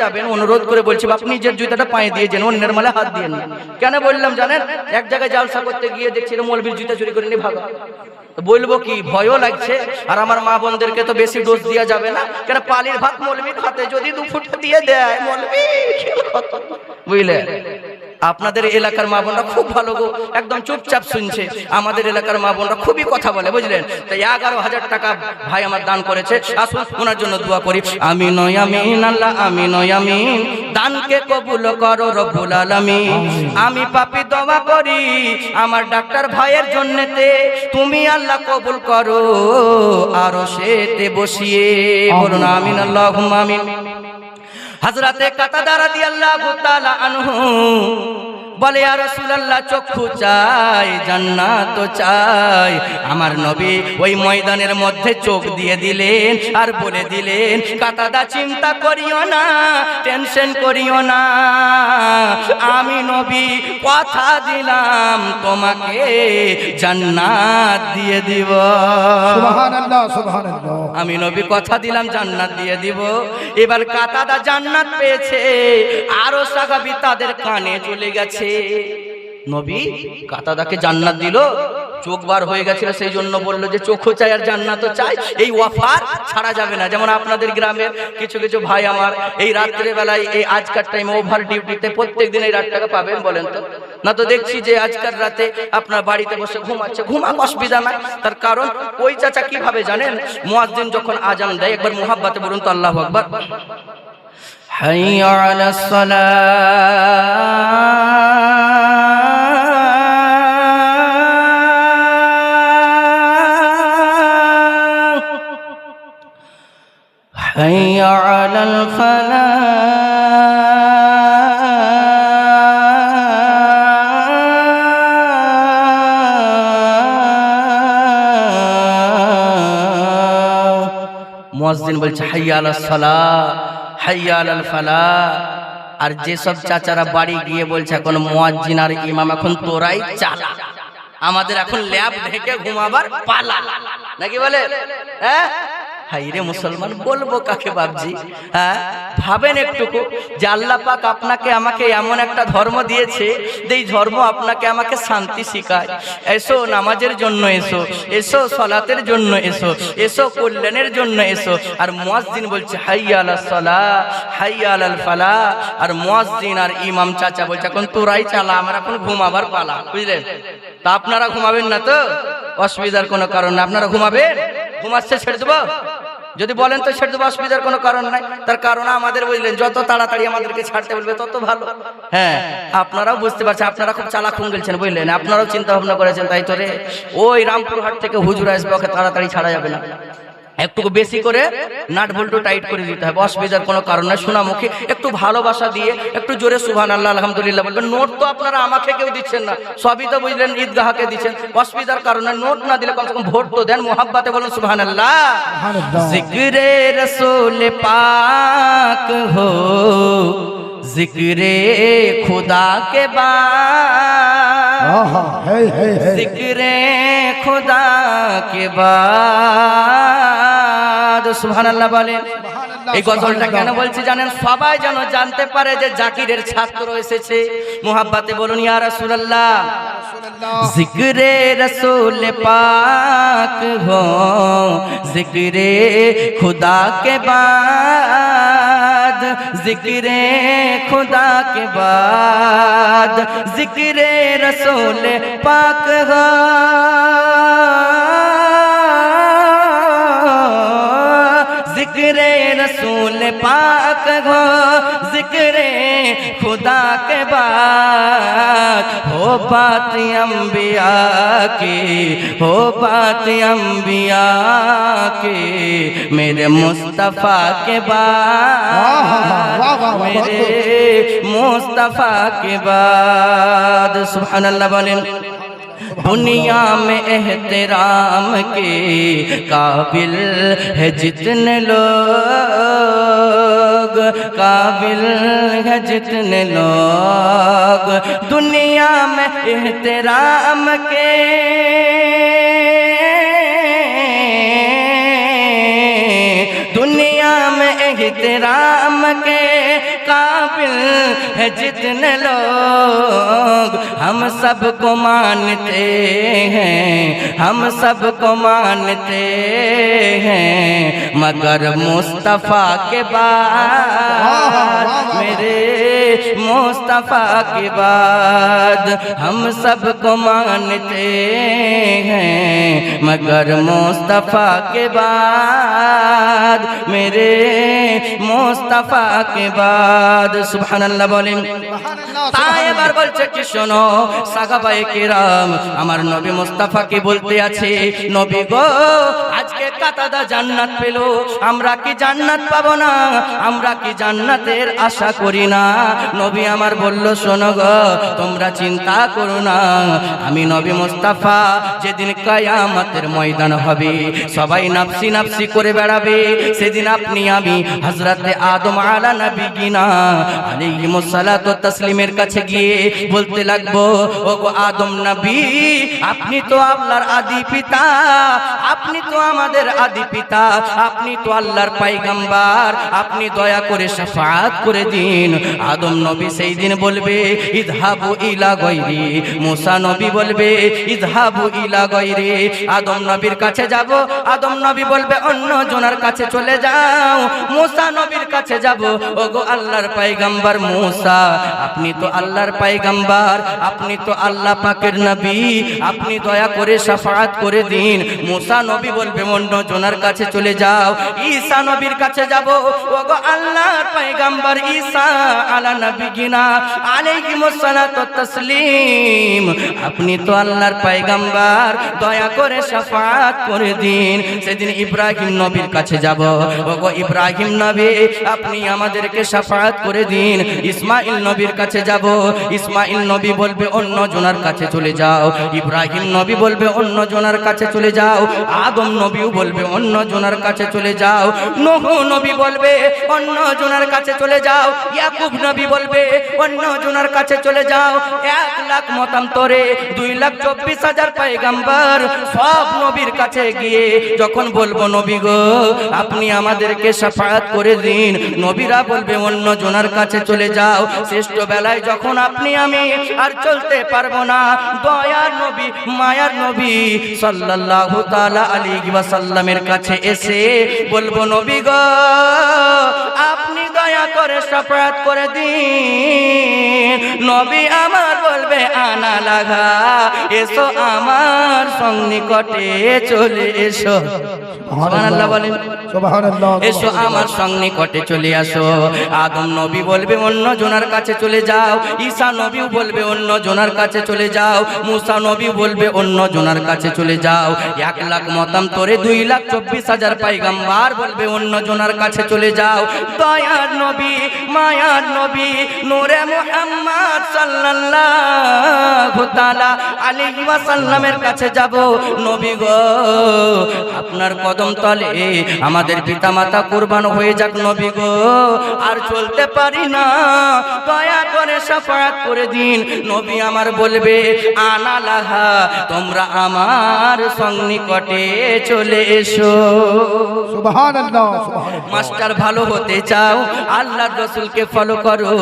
যাবেন অনুরোধ করে বলছি আপনি নিজের জুতাটা পায়ে দিয়ে যেন অন্যের মালে হাত দিয়ে না। কেন বললাম জানেন? এক জায়গায় জালসা করতে গিয়ে দেখছি মৌলবীর জুতা চুরি করে নিয়ে ভাগা। বলবো কি, ভয়ও লাগছে। আর আমার মা বোনদেরকে তো বেশি ডোজ দেওয়া যাবে না, কেন পালির ভাত মৌলবীর হাতে যদি 2 ফুটা দিয়ে দেয় মৌলবী বুঝলে। আপনাদের এলাকার মা বোনরা খুব ভালো গো, একদম চুপচাপ শুনছে। আমাদের এলাকার মা বোনরা খুবই কথা বলে বুঝলেন। তাই 11,000 টাকা ভাই আমার দান করেছে, আসুন ওনার জন্য দোয়া করি। আমিন আমিন আল্লাহ আমিন আমিন, দানকে কবুল করো রব্বুল আলামিন। আমি পাপী দোয়া করি আমার ডাক্তার ভাইয়ের জন্যতে, তুমি আল্লাহ কবুল করো আরশেতে বসিয়ে। বলুন আমিন আল্লাহুম্মা আমিন। হযরতে কাতাদা রাদিয়াল্লাহু তাআলা আনহু বলে, ইয়া রাসূলুল্লাহ চক্ষু চাই, জান্নাত চাই। আমার নবী ওই ময়দানের মধ্যে চোখ দিয়ে দিলেন আর বলে দিলেন, কাতাদা চিন্তা করিও না, টেনশন করিও না, আমি নবী কথা দিলাম তোমাকে জান্নাত দিয়ে দিব। সুবহানাল্লাহ সুবহানাল্লাহ। আমি নবী কথা দিলাম জান্নাত দিয়ে দিব। এবার কাতাদা জান্নাত পেয়েছে, আরো সাহাবী তাদের কানে চলে গেছে। নবী কাতাদাকে জান্নাত দিল, চোখ বার হয়ে গেছিল, সেই জন্য বললো যে চোখও চাই আর জান্নাতও চাই, এই অফার ছাড়া যাবে না। যেমন আপনাদের গ্রামের কিছু কিছু ভাই আমার এই রাত্রে বেলায় এই আজকার টাইম ওভার ডিউটিতে প্রত্যেক দিন এই রাত টাকা পাবেন বলেন তো? না তো দেখছি যে আজকাল রাতে আপনার বাড়িতে বসে ঘুমাচ্ছে, ঘুমাক অসুবিধা নাই। তার কারণ ওই চাচা কিভাবে জানেন? মুয়াজ্জিন যখন আজান দেয় একবার মুহাব্বতে বলুন তো আল্লাহু আকবার। হাইয়া আলাস সালাহ, হাইয়া আলাল ফালাহ। মুয়াজ্জিন বলছে হাইয়া আলাস সালাহ, হাইয়া আলাল ফালাহ। আর যেসব চাচারা বাড়ি গিয়ে বলছে এখন মুয়াজ্জিন আর ইমাম এখন তোরাই চালা, আমাদের এখন ল্যাব ঢেকে ঘুমাবার পালা, নাকি বলে? হ্যাঁ হাইরে মুসলমান বলবো কাকে বাপজি? হ্যাঁ ভাবেন একটুকু যে আল্লাহ পাক আপনাকে আমাকে এমন একটা ধর্ম দিয়েছে, এই ধর্ম আপনাকে আমাকে শান্তি শিখায়। এসো নামাজের জন্য এসো, এসো সালাতের জন্য এসো, এসো কল্যাণের জন্য এসো। আর মুয়াজ্জিন বলছে হাইয়া আলাস সালাহ, হাইয়া আলাল ফালাহ। আর মুয়াজ্জিন আর ইমাম চাচা বলছে এখন তোরাই চালা, আমার এখন ঘুমাবার পালা, বুঝলেন? তা আপনারা ঘুমাবেন না তো? অসুবিধার কোনো কারণ না, আপনারা ঘুমাবেন। ঘুমাচ্ছে ছেড়ে দেবো? যদি বলেন তো ছেড়ে দেবো, অসুবিধার কোনো কারণ নাই। তার কারণ আমাদের বুঝলেন যত তাড়াতাড়ি আমাদেরকে ছাড়তে বলবে তত ভালো। হ্যাঁ আপনারাও বুঝতে পারছেন, আপনারা খুব চালাক হয়ে গেছেন বুঝলেন, আপনারাও চিন্তা ভাবনা করেছেন, তাই তো রে ওই রামপুরহাট থেকে হুজুর আসবে, ওকে তাড়াতাড়ি ছাড়া যাবে না, একটু বেশি করে নাট বল্টু টাইট করে দিতে হবে, অসুবিধার কোনো কারণ নাই। শোনামুখী একটু ভালোবাসা দিয়ে একটু জোরে সুবহানাল্লাহ আলহামদুলিল্লাহ বলবেন। নোট তো আপনারা আমাকে কেউ দিচ্ছেন না, সবই তো বুঝলেন ঈদগাহকে দিচ্ছেন, অসুবিধার কারণে নোট না দিলে কমসে কম ভোট তো দেন, মুহাব্বতে বলুন সুবহানাল্লাহ। জিকরে রসূল পাক হো, জিকরে খুদা के बाद, जिक्रे खुदा के बाद। সুবহানাল্লাহ বলেন। এই গজলটা কেন বলছি জানেন? সবাই যেন জানতে পারে যে জাকিরের ছাত্র এসেছে। মুহাব্বতে বলুন ইয়া রাসূলুল্লাহ। जिक्रे रसूल पाक हो, जिक्रे खुदा के बाद, जिक्रे खुदा के बाद, जिक्रे रसूल पाक हो, जिक्रे रसूल पाक हो, जिक्रे खुदा के बाद। हो बात अंबिया की, हो बात अंबिया की, मेरे मुस्तफ़ा के बाद, मेरे मुस्तफ़ा के बाद। सुभानअल्लाह बोलें। दुनिया में एहतराम के काबिल है जितने लोग, काबिल है जितने लोग, दुनिया में एहतराम के दुनिया में एहतराम के काबिल है जितने लोग हम सबको मानते हैं, हम सबको मानते हैं, मगर मुस्तफा के बाद, मेरे मुस्तफा के बाद हम सबको मानते हैं, मगर मुस्तफा के बाद, मेरे मुस्तफा के बाद। सुबहानाल्लाह बोलें। তাই এবার বলছে কি শোনো সাহাবায়ে কেরাম, আমার নবী মুস্তাফা কি বলতে আছে, নবী গো আজকে কাতাদা জান্নাত পেল, আমরা কি জান্নাত পাবো না? আমরা কি জান্নাতের আশা করি না? নবী আমার বলল শোনো গো তোমরা চিন্তা করো না, আমি নবী মুস্তাফা যেদিন কিয়ামতের ময়দান হবে সবাই নাফসি নাফসি করে বেড়াবে, সেদিন আপনি আমি হযরতে আদম আলা নবিয়িনা আলাইহিস সালাতু ওয়াত তাসলিমের কাছে গিয়ে বলতে লাগবো ও গো আদম নবী, আপনি তো আল্লাহর আদি পিতা, আপনি তো আমাদের আদি পিতা, আপনি তো আল্লাহর পয়গম্বর, আপনি দয়া করে শাফাআত করে দিন। আদম নবী সেই দিন বলবে ইযহাবু ইলা গায়রি, মুসা নবী বলবে ইযহাবু ইলা গায়রি। আদম নবীর কাছে যাব, আদম নবী বলবে অন্য জনের কাছে চলে যাও। মুসা নবীর কাছে যাব, ওগো আল্লাহর পয়গম্বর মুসা, আপনি তো আল্লাহর পয়গম্বর, আপনি তো আল্লাহ পাকের নবী, আপনি দয়া করে শাফাআত করে দিন। মুসা নবী বলবে অন্য জনের কাছে চলে যাও। ঈসা নবীর কাছে যাব, ওগো আল্লাহর পয়গম্বর ঈসা আলা নবিয়িনা আলাইহিস সালাতু ওয়াত তাসলিম, আপনি তো আল্লাহর পয়গম্বর, দয়া করে শাফাআত করে দিন। সেদিন ইব্রাহিম নবীর কাছে যাব, ওগো ইব্রাহিম নবী আপনি আমাদেরকে শাফাআত করে দিন। ইসমাইল নবীর কাছে যাব, ইসমাইল নবী বলবে অন্য জনের কাছে চলে যাও। ইব্রাহিম নবী বলবে অন্য জনের কাছে চলে যাও। আদম নবীও বলবে অন্য জনের কাছে চলে যাও। নূহ নবী বলবে অন্য জনের কাছে চলে যাও। ইয়াকুব নবী বলবে অন্য জনের কাছে চলে যাও। 1,00,000 মতান্তরে 2,24,000 পয়গম্বর সব নবীর কাছে গিয়ে যখন বলবো নবী গো আপনি আমাদেরকে শাফাআত করে দিন, নবীরা বলবে অন্য জনের কাছে চলে যাও। শ্রেষ্ঠ বেলায় যখন আপনি আমি আর চলতে পারবো না, দয়ার নবী মায়ার নবী সাল্লাল্লাহু তাআলা আলাইহি ওয়াসাল্লামের কাছে এসে বলবো নবী গো আপনি দয়া করে শাফাআত করে দিন। নবী আমার বলবে আনা লাগা, এসো আমার সন্নিকটে চলে এসো। সুবহানাল্লাহ বলেন, সুবহানাল্লাহ। এসো আমার সন্নিকটে চলে আসো। আদম নবী বলবে অন্য জনের কাছে চলে যাও। ঈসা নবীও বলবে অন্য জনের কাছে চলে যাও। মুসা নবী বলবে অন্য জনের কাছে চলে যাও। 1,00,000 মতান্তরে 2,24,000 পয়গম্বর বলবে অন্য জনের কাছে চলে যাও। দয়ার নবী মায়ার নবী নূরে মুহাম্মদ সাল্লাল্লাহু তাআলা আলাইহি ওয়াসাল্লামের কাছে যাব। নবী গো আপনার কদম তলে আমাদের পিতামাতা কুরবান হয়ে যাক। নবী গো আর চলতে পারি না, দয়া করে শাফাআত করে দিন। নবী আমার বলবে আনা লাহা, তোমরা আমার সন্নিকটে চলে এসো। সুবহানাল্লাহ, সুবহানাল্লাহ। মাস্টার ভালো হতে চাও আল্লাহর রাসূলকে ফলো করো,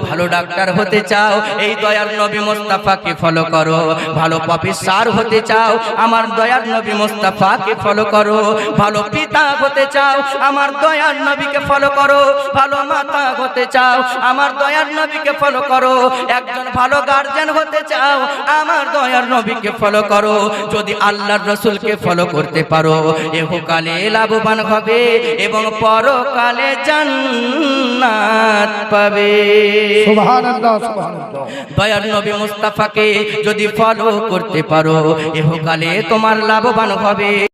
ভালো ডাক্তার হতে চাও এই দয়ার নবী মুস্তাফাকে ফলো করো, ভালো প্রফেসর হতে চাও আমার দয়ার নবী মুস্তাফাকে ফলো করো, ভালো পিতা হতে চাও আমার দয়ার নবীকে ফলো করো, ভালো মাতা হতে চাও আমার দয়ার নবীকে ফলো করো, একজন ভালো গার্জিয়ান হতে চাও আমার দয়ার নবীকে ফলো করো। যদি আল্লাহর রাসূলকে ফলো করতে পারো ইহকালে লাভবান হবে এবং পরকালে জান্নাত পাবে। সুবহানাল্লাহ, সুবহানাল্লাহ। দয়ার নবী মুস্তাফাকে যদি ফলো করতে পারো ইহকালে তোমার লাভবান হবে।